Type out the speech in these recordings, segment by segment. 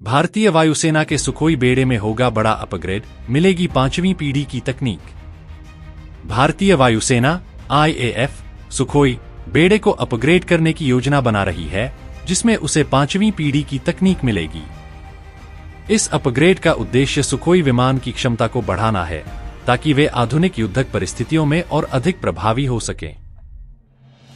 भारतीय वायुसेना के सुखोई बेड़े में होगा बड़ा अपग्रेड, मिलेगी 5वीं पीढ़ी की तकनीक। भारतीय वायुसेना IAF सुखोई बेड़े को अपग्रेड करने की योजना बना रही है, जिसमें उसे 5वीं पीढ़ी की तकनीक मिलेगी। इस अपग्रेड का उद्देश्य सुखोई विमान की क्षमता को बढ़ाना है, ताकि वे आधुनिक युद्धक परिस्थितियों में और अधिक प्रभावी हो सकें।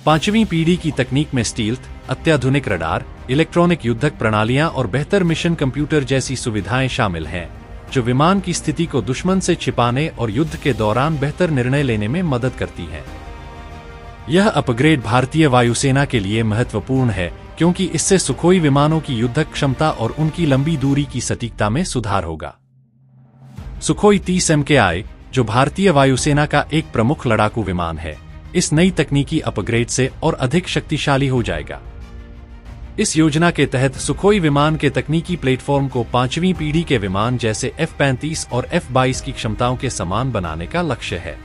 5वीं पीढ़ी की तकनीक में स्टील्थ, अत्याधुनिक रडार, इलेक्ट्रॉनिक युद्धक प्रणालियां और बेहतर मिशन कंप्यूटर जैसी सुविधाएं शामिल हैं, जो विमान की स्थिति को दुश्मन से छिपाने और युद्ध के दौरान बेहतर निर्णय लेने में मदद करती हैं। यह अपग्रेड भारतीय वायुसेना के लिए महत्वपूर्ण है, क्योंकि इससे सुखोई विमानों की युद्धक क्षमता और उनकी लंबी दूरी की सटीकता में सुधार होगा। सुखोई 30 MKI, जो भारतीय वायुसेना का एक प्रमुख लड़ाकू विमान है, इस नई तकनीकी अपग्रेड से और अधिक शक्तिशाली हो जाएगा। इस योजना के तहत सुखोई विमान के तकनीकी प्लेटफॉर्म को 5वीं पीढ़ी के विमान जैसे F-35 और F-22 की क्षमताओं के समान बनाने का लक्ष्य है।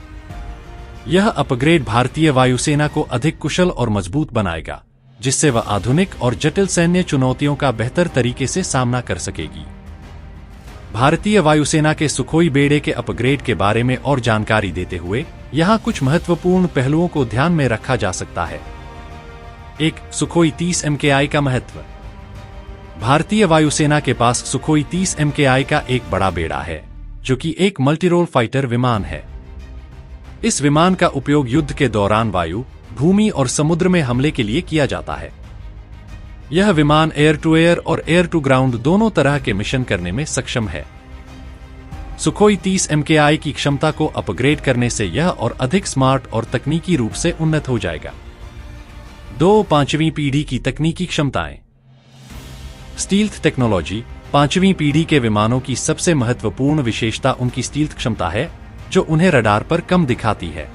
यह अपग्रेड भारतीय वायुसेना को अधिक कुशल और मजबूत बनाएगा, जिससे वह आधुनिक और जटिल सैन्य चुनौतियों का बेहतर तरीके से सामना कर सकेगी। भारतीय वायुसेना के सुखोई बेड़े के अपग्रेड के बारे में और जानकारी देते हुए यहाँ कुछ महत्वपूर्ण पहलुओं को ध्यान में रखा जा सकता है। 1. सुखोई 30 MKI का महत्व। भारतीय वायुसेना के पास सुखोई 30 MKI का एक बड़ा बेड़ा है, जो कि एक मल्टीरोल फाइटर विमान है। इस विमान का उपयोग युद्ध के दौरान वायु, भूमि और समुद्र में हमले के लिए किया जाता है। यह विमान एयर टू एयर और एयर टू ग्राउंड दोनों तरह के मिशन करने में सक्षम है। सुखोई 30 MKI की क्षमता को अपग्रेड करने से यह और अधिक स्मार्ट और तकनीकी रूप से उन्नत हो जाएगा। 2. 5वीं पीढ़ी की तकनीकी क्षमताएं। Stealth technology. 5वीं पीढ़ी के विमानों की सबसे महत्वपूर्ण विशेषता उनकी स्टील्थ क्षमता है, जो उन्हें रडार पर कम दिखाती है।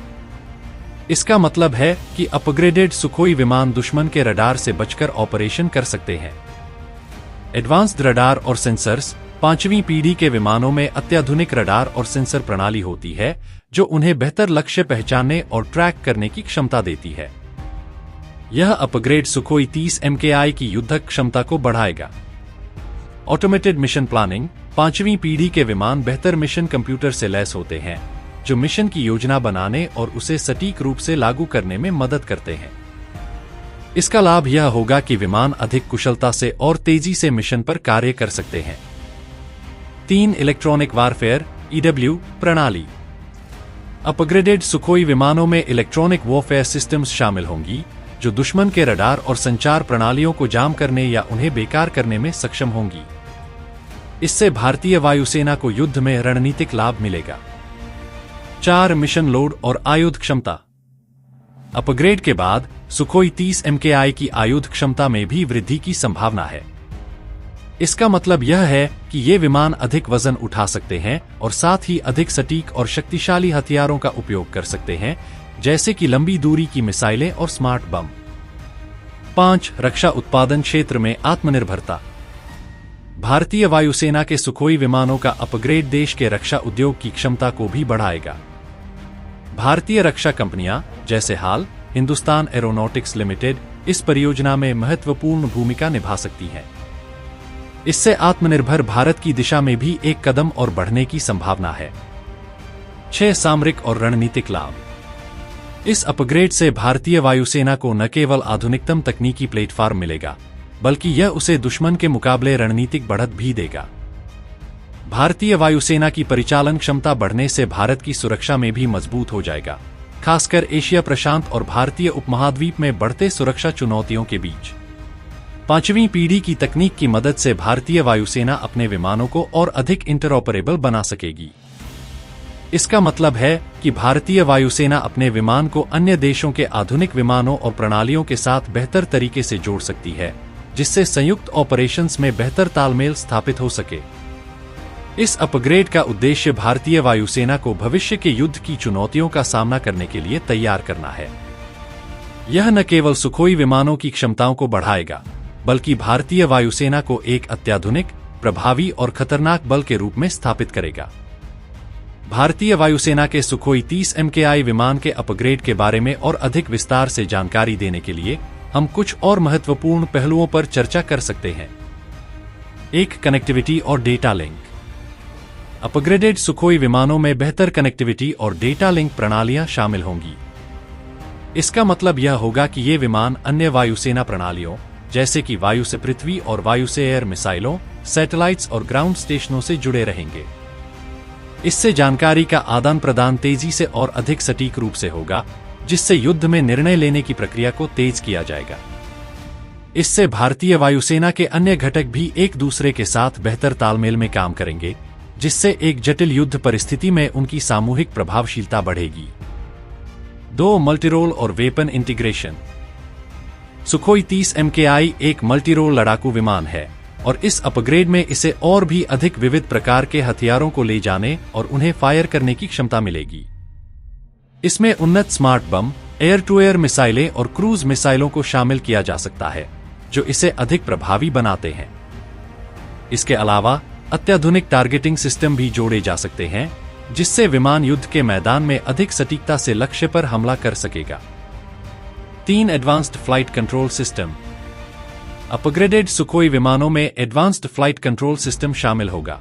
इसका मतलब है कि अपग्रेडेड सुखोई विमान दुश्मन के रडार से बचकर ऑपरेशन कर सकते हैं। एडवांस्ड रडार और सेंसर्स। 5वीं पीढ़ी के विमानों में अत्याधुनिक रडार और सेंसर प्रणाली होती है, जो उन्हें बेहतर लक्ष्य पहचानने और ट्रैक करने की क्षमता देती है। यह अपग्रेड सुखोई 30 MKI की युद्धक क्षमता को बढ़ाएगा। Automated mission planning. 5वीं पीढ़ी के विमान बेहतर मिशन कंप्यूटर से लैस होते हैं, जो मिशन की योजना बनाने और उसे सटीक रूप से लागू करने में मदद करते हैं। इसका लाभ यह होगा कि विमान अधिक कुशलता से और तेजी से मिशन पर कार्य कर सकते हैं। 3. इलेक्ट्रॉनिक वारफेयर EW प्रणाली। अपग्रेडेड सुखोई विमानों में इलेक्ट्रॉनिक वॉरफेयर सिस्टम्स शामिल होंगी, जो दुश्मन के रडार और संचार प्रणालियों को जाम करने या उन्हें बेकार करने में सक्षम होंगी। इससे भारतीय वायुसेना को युद्ध में रणनीतिक लाभ मिलेगा। 4. मिशन लोड और आयुध क्षमता। अपग्रेड के बाद सुखोई 30 MKI की आयुध क्षमता में भी वृद्धि की संभावना है। इसका मतलब यह है कि ये विमान अधिक वजन उठा सकते हैं और साथ ही अधिक सटीक और शक्तिशाली हथियारों का उपयोग कर सकते हैं, जैसे कि लंबी दूरी की मिसाइलें और स्मार्ट बम। 5. रक्षा उत्पादन क्षेत्र में आत्मनिर्भरता। भारतीय वायुसेना के सुखोई विमानों का अपग्रेड देश के रक्षा उद्योग की क्षमता को भी बढ़ाएगा। भारतीय रक्षा कंपनियां जैसे हाल हिंदुस्तान एरोनॉटिक्स लिमिटेड इस परियोजना में महत्वपूर्ण भूमिका निभा सकती हैं। इससे आत्मनिर्भर भारत की दिशा में भी एक कदम और बढ़ने की संभावना है। 6. सामरिक और रणनीतिक लाभ। इस अपग्रेड से भारतीय वायुसेना को न केवल आधुनिकतम तकनीकी प्लेटफॉर्म मिलेगा, बल्कि यह उसे दुश्मन के मुकाबले रणनीतिक बढ़त भी देगा। भारतीय वायुसेना की परिचालन क्षमता बढ़ने से भारत की सुरक्षा में भी मजबूत हो जाएगा, खासकर एशिया प्रशांत और भारतीय उपमहाद्वीप में बढ़ते सुरक्षा चुनौतियों के बीच। 5वीं पीढ़ी की तकनीक की मदद से भारतीय वायुसेना अपने विमानों को और अधिक इंटरऑपरेबल बना सकेगी। इसका मतलब है कि भारतीय वायुसेना अपने विमान को अन्य देशों के आधुनिक विमानों और प्रणालियों के साथ बेहतर तरीके से जोड़ सकती है, जिससे संयुक्त ऑपरेशंस में बेहतर तालमेल स्थापित हो सके। इस अपग्रेड का उद्देश्य भारतीय वायुसेना को भविष्य के युद्ध की चुनौतियों का सामना करने के लिए तैयार करना है। यह न केवल सुखोई विमानों की क्षमताओं को बढ़ाएगा, बल्कि भारतीय वायुसेना को एक अत्याधुनिक, प्रभावी और खतरनाक बल के रूप में स्थापित करेगा। भारतीय वायुसेना के सुखोई 30 MKI विमान के अपग्रेड के बारे में और अधिक विस्तार से जानकारी देने के लिए हम कुछ और महत्वपूर्ण पहलुओं पर चर्चा कर सकते हैं। एक, कनेक्टिविटी और डेटा लिंक। अपग्रेडेड सुखोई विमानों में बेहतर कनेक्टिविटी और डेटा लिंक प्रणालियां शामिल होंगी। इसका मतलब यह होगा कि ये विमान अन्य वायुसेना प्रणालियों जैसे कि वायु से पृथ्वी और वायु से एयर मिसाइलों, सैटेलाइट्स और ग्राउंड स्टेशनों से जुड़े रहेंगे। इससे जानकारी का आदान प्रदान तेजी से और अधिक सटीक रूप से होगा, जिससे युद्ध में निर्णय लेने की प्रक्रिया को तेज किया जाएगा। इससे भारतीय वायुसेना के अन्य घटक भी एक दूसरे के साथ बेहतर तालमेल में काम करेंगे, जिससे एक जटिल युद्ध परिस्थिति में उनकी सामूहिक प्रभावशीलता बढ़ेगी। 2. मल्टीरोल और वेपन इंटीग्रेशन। सुखोई 30 MKI एक मल्टीरोल लड़ाकू विमान है और इस अपग्रेड में इसे और भी अधिक विविध प्रकार के हथियारों को ले जाने और उन्हें फायर करने की क्षमता मिलेगी। इसमें उन्नत smart bomb, air to air मिसाइलें और क्रूज मिसाइलों को शामिल किया जा सकता है, जो इसे अधिक प्रभावी बनाते हैं। इसके अलावा अत्याधुनिक टारगेटिंग सिस्टम भी जोड़े जा सकते हैं, जिससे विमान युद्ध के मैदान में अधिक सटीकता से लक्ष्य पर हमला कर सकेगा। 3. Advanced flight control system. Upgraded Sukhoi विमानों में एडवांस्ड फ्लाइट कंट्रोल सिस्टम शामिल होगा।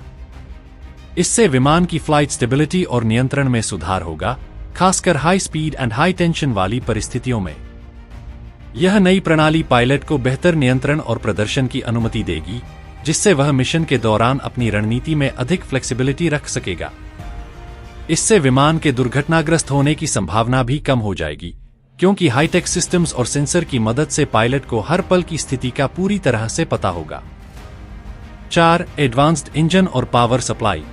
इससे विमान की फ्लाइट स्टेबिलिटी और नियंत्रण में सुधार होगा, खासकर high speed and high tension वाली परिस्थितियों में। यह नई प्रणाली पायलट को बेहतर नियंत्रण और प्रदर्शन की अनुमति देगी, जिससे वह मिशन के दौरान अपनी रणनीति में अधिक फ्लेक्सिबिलिटी रख सकेगा। इससे विमान के दुर्घटनाग्रस्त होने की संभावना भी कम हो जाएगी, क्योंकि हाईटेक सिस्टम्स और सेंसर की मदद से पायलट को हर पल की स्थिति का पूरी तरह से पता होगा। 4. एडवांस्ड इंजन और पावर सप्लाई।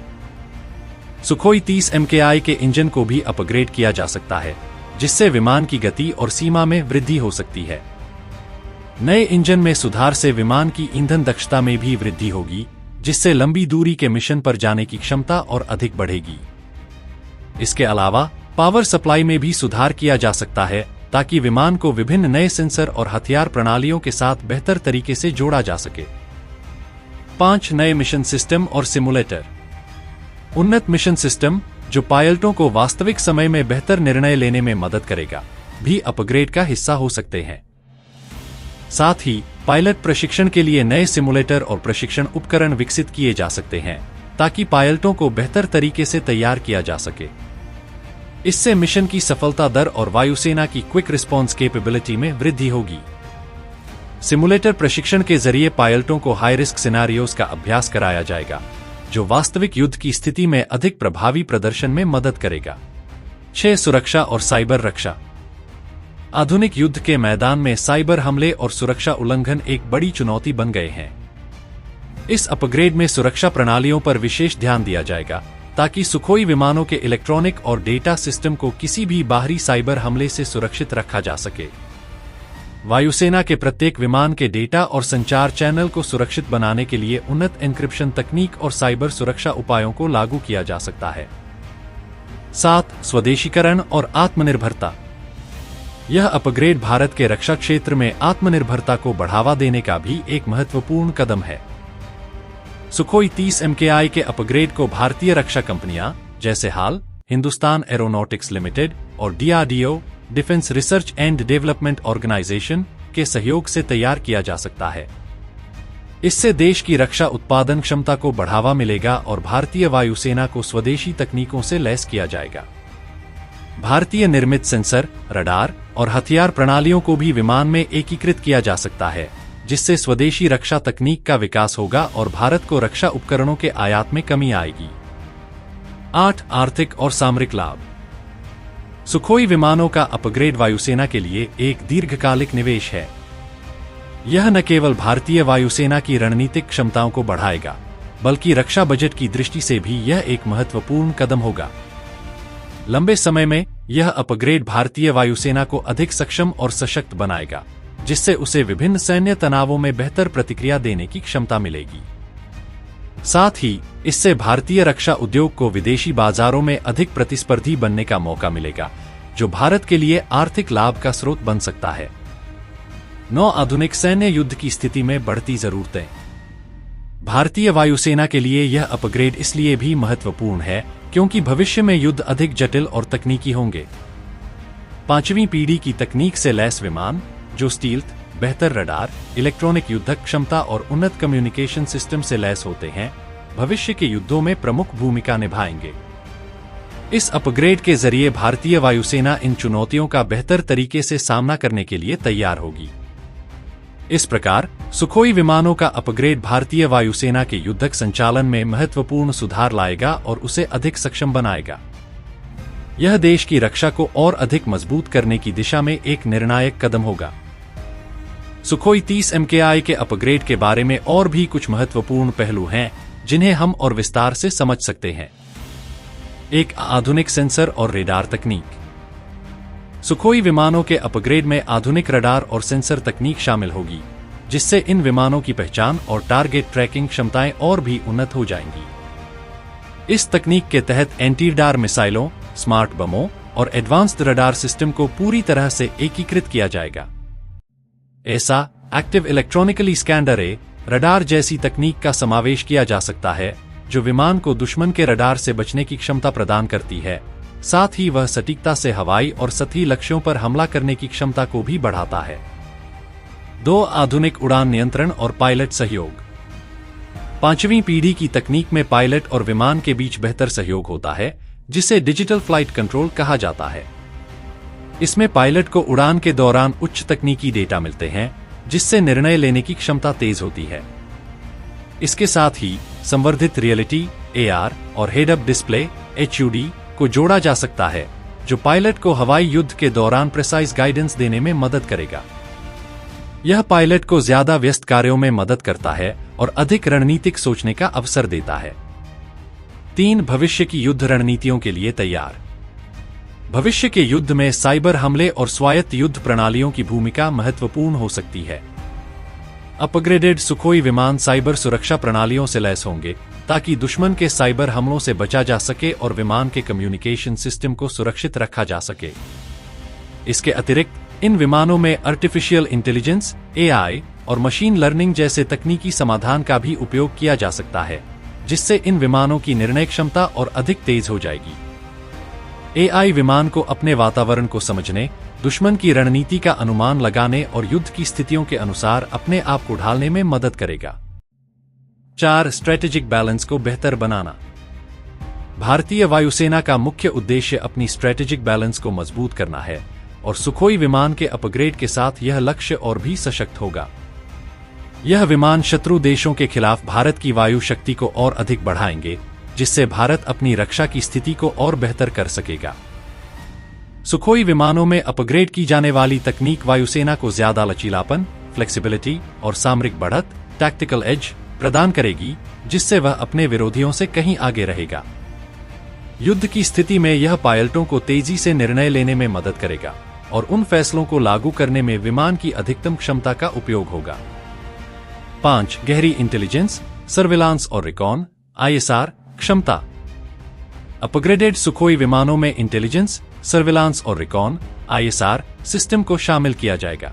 सुखोई 30 MKI के इंजन को भी अपग्रेड किया जा सकता है, जिससे विमान की गति और सीमा में वृद्धि हो सकती है। नए इंजन में सुधार से विमान की ईंधन दक्षता में भी वृद्धि होगी, जिससे लंबी दूरी के मिशन पर जाने की क्षमता और अधिक बढ़ेगी। इसके अलावा पावर सप्लाई में भी सुधार किया जा सकता है, ताकि विमान को विभिन्न नए सेंसर और हथियार प्रणालियों के साथ बेहतर तरीके से जोड़ा जा सके। 5. नए मिशन सिस्टम और सिमुलेटर। उन्नत मिशन सिस्टम, जो पायलटों को वास्तविक समय में बेहतर निर्णय लेने में मदद करेगा, भी अपग्रेड का हिस्सा हो सकते हैं। साथ ही पायलट प्रशिक्षण के लिए नए सिमुलेटर और प्रशिक्षण उपकरण विकसित किए जा सकते हैं, ताकि पायलटों को बेहतर तरीके से तैयार किया जा सके। इससे मिशन की सफलता दर और वायुसेना की क्विक रिस्पॉन्स कैपेबिलिटी में वृद्धि होगी। सिमुलेटर प्रशिक्षण के जरिए पायलटों को हाई रिस्क सिनेरियोज का अभ्यास कराया जाएगा, जो वास्तविक युद्ध की स्थिति में अधिक प्रभावी प्रदर्शन में मदद करेगा। 6. सुरक्षा और साइबर रक्षा। आधुनिक युद्ध के मैदान में साइबर हमले और सुरक्षा उल्लंघन एक बड़ी चुनौती बन गए हैं। इस अपग्रेड में सुरक्षा प्रणालियों पर विशेष ध्यान दिया जाएगा, ताकि सुखोई विमानों के इलेक्ट्रॉनिक और डेटा सिस्टम को किसी भी बाहरी साइबर हमले से सुरक्षित रखा जा सके। वायुसेना के प्रत्येक विमान के डेटा और संचार चैनल को सुरक्षित बनाने के लिए उन्नत एन्क्रिप्शन तकनीक और साइबर सुरक्षा उपायों को लागू किया जा सकता है। 7. स्वदेशीकरण और आत्मनिर्भरता। यह अपग्रेड भारत के रक्षा क्षेत्र में आत्मनिर्भरता को बढ़ावा देने का भी एक महत्वपूर्ण कदम है। सुखोई 30 MKI के अपग्रेड को भारतीय रक्षा कंपनियां जैसे हाल, हिंदुस्तान एरोनॉटिक्स लिमिटेड और DRDO defence research and development organisation के सहयोग से तैयार किया जा सकता है। इससे देश की रक्षा उत्पादन क्षमता को बढ़ावा मिलेगा और भारतीय वायुसेना को स्वदेशी तकनीकों से लैस किया जाएगा। भारतीय निर्मित सेंसर, रडार और हथियार प्रणालियों को भी विमान में एकीकृत किया जा सकता है, जिससे स्वदेशी रक्षा तकनीक का विकास होगा और भारत को रक्षा उपकरणों के आयात में कमी आएगी। 8. आर्थिक और सामरिक लाभ। सुखोई विमानों का अपग्रेड वायुसेना के लिए एक दीर्घकालिक निवेश है। यह न केवल भारतीय वायुसेना की रणनीतिक क्षमताओं को बढ़ाएगा, बल्कि रक्षा बजट की दृष्टि से भी यह एक महत्वपूर्ण कदम होगा। लंबे समय में यह अपग्रेड भारतीय वायुसेना को अधिक सक्षम और सशक्त बनाएगा, जिससे उसे विभिन्न सैन्य तनावों में बेहतर प्रतिक्रिया देने की क्षमता मिलेगी। साथ ही इससे भारतीय रक्षा उद्योग को विदेशी बाजारों में अधिक प्रतिस्पर्धी बनने का मौका मिलेगा, जो भारत के लिए आर्थिक लाभ का स्रोत बन सकता है। 9. आधुनिक सैन्य युद्ध की स्थिति में बढ़ती जरूरतें। भारतीय वायुसेना के लिए यह अपग्रेड इसलिए भी महत्वपूर्ण है क्योंकि भविष्य में युद्ध अधिक जटिल और तकनीकी होंगे। 5वीं पीढ़ी की तकनीक से लैस विमान, जो स्टील्थ, बेहतर रडार, इलेक्ट्रॉनिक युद्धक क्षमता और उन्नत कम्युनिकेशन सिस्टम से लैस होते हैं, भविष्य के युद्धों में प्रमुख भूमिका निभाएंगे। इस अपग्रेड के जरिए भारतीय वायुसेना इन चुनौतियों का बेहतर तरीके से सामना करने के लिए तैयार होगी। इस प्रकार सुखोई विमानों का अपग्रेड भारतीय वायुसेना के युद्धक संचालन में महत्वपूर्ण सुधार लाएगा और उसे अधिक सक्षम बनाएगा। यह देश की रक्षा को और अधिक मजबूत करने की दिशा में एक निर्णायक कदम होगा। सुखोई 30 MKI के अपग्रेड के बारे में और भी कुछ महत्वपूर्ण पहलू हैं जिन्हें हम और विस्तार से समझ सकते हैं। एक आधुनिक सेंसर और रेडार तकनीक। सुखोई विमानों के अपग्रेड में आधुनिक रडार और सेंसर तकनीक शामिल होगी, जिससे इन विमानों की पहचान और टारगेट ट्रैकिंग क्षमताएं और भी उन्नत हो जाएंगी। इस तकनीक के तहत एंटी रडार मिसाइलों, स्मार्ट बमों और एडवांस्ड रडार सिस्टम को पूरी तरह से एकीकृत किया जाएगा। ऐसा एक्टिव इलेक्ट्रॉनिकली स्कैन्ड अरे रडार जैसी तकनीक का समावेश किया जा सकता है, जो विमान को दुश्मन के रडार से बचने की क्षमता प्रदान करती है। साथ ही वह सटीकता से हवाई और सतही लक्ष्यों पर हमला करने की क्षमता को भी बढ़ाता है। 2 आधुनिक उड़ान नियंत्रण और पायलट सहयोग। 5वीं पीढ़ी की तकनीक में पायलट और विमान के बीच बेहतर सहयोग होता है, जिसे डिजिटल फ्लाइट कंट्रोल कहा जाता है। इसमें पायलट को उड़ान के दौरान उच्च तकनीकी डेटा मिलते हैं, जिससे निर्णय लेने की क्षमता तेज होती है। इसके साथ ही संवर्धित रियलिटी AR और हेड अप डिस्प्ले HUD को जोड़ा जा सकता है, जो पायलट को हवाई युद्ध के दौरान प्रिसाइज गाइडेंस देने में मदद करेगा। यह पायलट को ज्यादा व्यस्त कार्यों में मदद करता है और अधिक रणनीतिक सोचने का अवसर देता है। 3 भविष्य की युद्ध रणनीतियों के लिए तैयार। भविष्य के युद्ध में साइबर हमले और स्वायत्त युद्ध प्रणालियों की भूमिका महत्वपूर्ण हो सकती है। अपग्रेडेड सुखोई विमान साइबर सुरक्षा प्रणालियों से लैस होंगे, ताकि दुश्मन के साइबर हमलों से बचा जा सके और विमान के कम्युनिकेशन सिस्टम को सुरक्षित रखा जा सके। इसके अतिरिक्त इन विमानों में आर्टिफिशियल इंटेलिजेंस AI और मशीन लर्निंग जैसे तकनीकी समाधान का भी उपयोग किया जा सकता है, जिससे इन विमानों की निर्णय क्षमता और अधिक तेज हो जाएगी। AI विमान को अपने वातावरण को समझने, दुश्मन की रणनीति का अनुमान लगाने और युद्ध की स्थितियों के अनुसार अपने आप को ढालने में मदद करेगा। 4 स्ट्रेटेजिक बैलेंस को बेहतर बनाना। भारतीय वायुसेना का मुख्य उद्देश्य अपनी स्ट्रेटेजिक बैलेंस को मजबूत करना है, और सुखोई विमान के अपग्रेड के साथ यह लक्ष्य और भी सशक्त होगा। यह विमान शत्रु देशों के खिलाफ भारत की वायु शक्ति को और अधिक बढ़ाएंगे, जिससे भारत अपनी रक्षा की स्थिति को और बेहतर कर सकेगा। सुखोई विमानों में अपग्रेड की जाने वाली तकनीक वायुसेना को ज्यादा लचीलापन, फ्लेक्सिबिलिटी और सामरिक बढ़त, टैक्टिकल एज प्रदान करेगी, जिससे वह अपने विरोधियों से कहीं आगे रहेगा। युद्ध की स्थिति में यह पायलटों को तेजी से निर्णय लेने में मदद करेगा और उन फैसलों को लागू करने में विमान की अधिकतम क्षमता का उपयोग होगा। 5 गहरी इंटेलिजेंस, सर्विलांस और रिकॉन ISR क्षमता। अपग्रेडेड सुखोई विमानों में इंटेलिजेंस, सर्विलांस और रिकॉन ISR सिस्टम को शामिल किया जाएगा।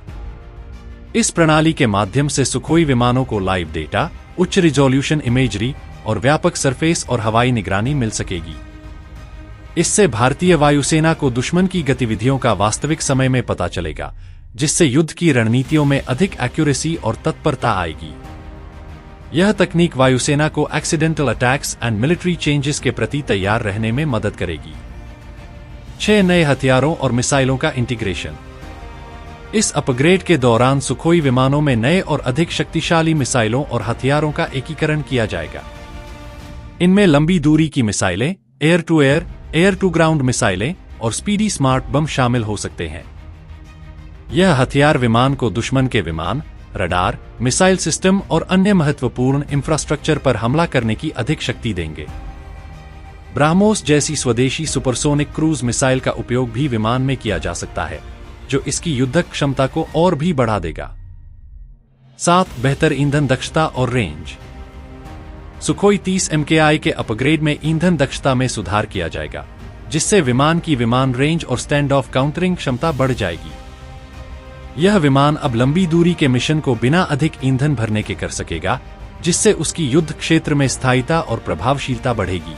इस प्रणाली के माध्यम से सुखोई विमानों को लाइव डेटा, उच्च रिजोल्यूशन इमेजरी और व्यापक सरफेस और हवाई निगरानी मिल सकेगी। इससे भारतीय वायुसेना को दुश्मन की गतिविधियों का वास्तविक समय में पता चलेगा, जिससे युद्ध की रणनीतियों में अधिक एक्यूरेसी और तत्परता आएगी। यह तकनीक वायुसेना को accidental attacks and military changes के प्रति तैयार रहने में मदद करेगी। 6 नए हथियारों और मिसाइलों का इंटीग्रेशन। इस अपग्रेड के दौरान सुखोई विमानों में नए और अधिक शक्तिशाली मिसाइलों और हथियारों का एकीकरण किया जाएगा। इनमें लंबी दूरी की मिसाइलें, air to air, air to ground मिसाइलें और स्पीडी स्मार्ट बम शामिल हो सकते हैं। यह हथियार विमान को दुश्मन के विमान, रडार, मिसाइल सिस्टम और अन्य महत्वपूर्ण इंफ्रास्ट्रक्चर पर हमला करने की अधिक शक्ति देंगे। ब्राह्मोस जैसी स्वदेशी सुपरसोनिक क्रूज मिसाइल का उपयोग भी विमान में किया जा सकता है, जो इसकी युद्धक क्षमता को और भी बढ़ा देगा। 7 बेहतर ईंधन दक्षता और रेंज। सुखोई 30 MKI के अपग्रेड में ईंधन दक्षता में सुधार किया जाएगा, जिससे विमान की विमान रेंज और स्टैंड ऑफ काउंटरिंग क्षमता बढ़ जाएगी। यह विमान अब लंबी दूरी के मिशन को बिना अधिक ईंधन भरने के कर सकेगा, जिससे उसकी युद्ध क्षेत्र में स्थायिता और प्रभावशीलता बढ़ेगी।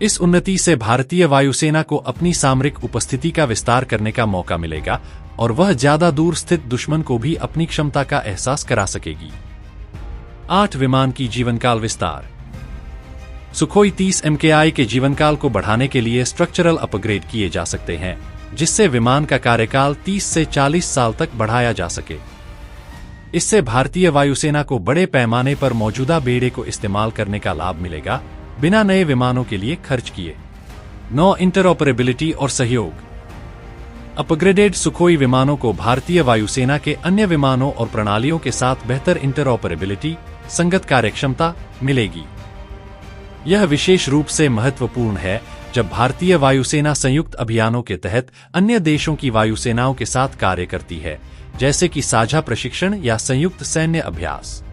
इस उन्नति से भारतीय वायुसेना को अपनी सामरिक उपस्थिति का विस्तार करने का मौका मिलेगा और वह ज्यादा दूर स्थित दुश्मन को भी अपनी क्षमता का एहसास करा सकेगी। 8 विमान की जीवनकाल विस्तार। सुखोई 30 MKI के जीवनकाल को बढ़ाने के लिए स्ट्रक्चरल अपग्रेड किए जा सकते हैं, जिससे विमान का कार्यकाल 30 से 40 साल तक बढ़ाया जा सके। इससे भारतीय वायुसेना को बड़े पैमाने पर मौजूदा बेड़े को इस्तेमाल करने का लाभ मिलेगा, बिना नए विमानों के लिए खर्च किए। 9 इंटरऑपरेबिलिटी और सहयोग। अपग्रेडेड सुखोई विमानों को भारतीय वायुसेना के अन्य विमानों और प्रणालियों के साथ बेहतर इंटरऑपरेबिलिटी, संगत कार्यक्षमता मिलेगी। यह विशेष रूप से महत्वपूर्ण है जब भारतीय वायुसेना संयुक्त अभियानों के तहत अन्य देशों की वायुसेनाओं के साथ कार्य करती है, जैसे कि साझा प्रशिक्षण या संयुक्त सैन्य अभ्यास।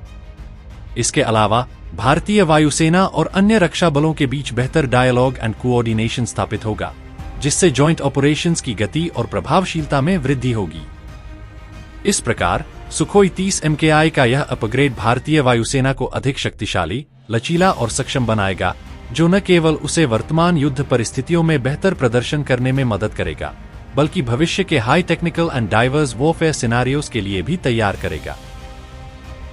इसके अलावा भारतीय वायुसेना और अन्य रक्षा बलों के बीच बेहतर डायलॉग एंड कोऑर्डिनेशन स्थापित होगा, जिससे जॉइंट ऑपरेशंस की गति और प्रभावशीलता में वृद्धि होगी। इस प्रकार सुखोई 30 MKI का यह अपग्रेड भारतीय वायुसेना को अधिक शक्तिशाली, लचीला और सक्षम बनाएगा, जो न केवल उसे वर्तमान युद्ध परिस्थितियों में बेहतर प्रदर्शन करने में मदद करेगा, बल्कि भविष्य के high technical and diverse warfare scenarios के लिए भी तैयार करेगा।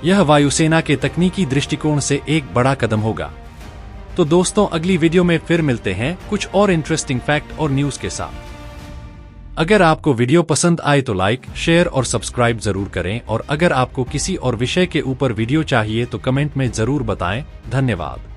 यह वायुसेना के तकनीकी दृष्टिकोण से एक बड़ा कदम होगा। तो दोस्तों, अगली वीडियो में फिर मिलते हैं कुछ और इंटरेस्टिंग फैक्ट और न्यूज के साथ। अगर आपको वीडियो पसंद आए तो लाइक, शेयर और सब्सक्राइब जरूर करें, और अगर आपको किसी और विषय के ऊपर वीडियो चाहिए तो कमेंट में जरूर बताएं। धन्यवाद।